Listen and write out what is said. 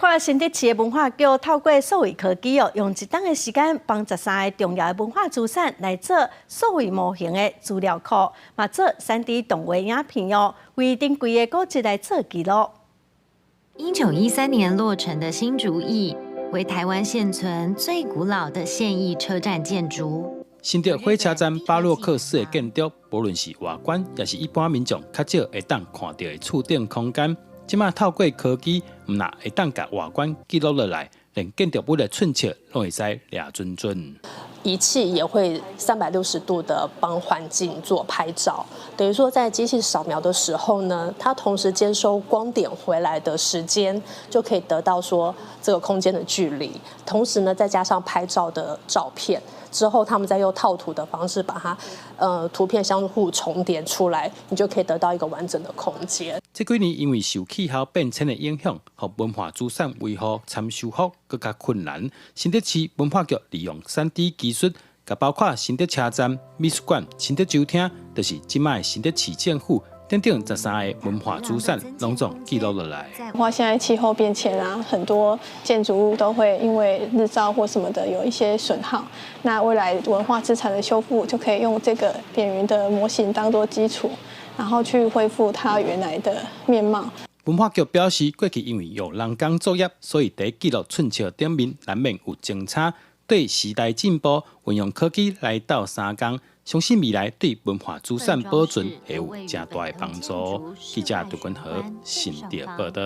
看新竹市的文化局透过数位科技用一档的时间，帮13个重要的文化资产来做数位模型的资料库，嘛做3D 动画影片为珍贵的古迹来做记录。1913年落成的新竹驿，为台湾现存最古老的现役车站建筑。新竹火车站巴洛克式的建筑，无论是外观，也是一般民众较少会当看到的厝顶空间。即马透过科技，唔那会当甲外观记录落来，连建筑物的寸切拢会使抓准准。仪器也会360度的帮环境做拍照，等于说在机器扫描的时候呢，它同时接收光点回来的时间，就可以得到说这个空间的距离，同时呢再加上拍照的照片。之后，他们再用套图的方式把它，图片相互重叠出来，你就可以得到一个完整的空间。这几年因为受气候变迁的影响，和文化资产维护参修复更加困难。新竹市文化局利用3D 技术，甲包括新竹车站、美术馆、新竹酒厅，就是即卖新竹市政府等等13个文化资产拢总记录落来。现在气候变迁啊，很多建筑物都会因为日照或什么的有一些损耗。那未来文化资产的修复，就可以用这个扁云的模型当作基础，然后去恢复它原来的面貌。文化局表示，过去因为用人工作业，所以在记录寸切顶面难免有争差。对时代进步，运用科技来到3工，相信未来对文化资产保存会有正大的帮助。记者杜君和新竹报道。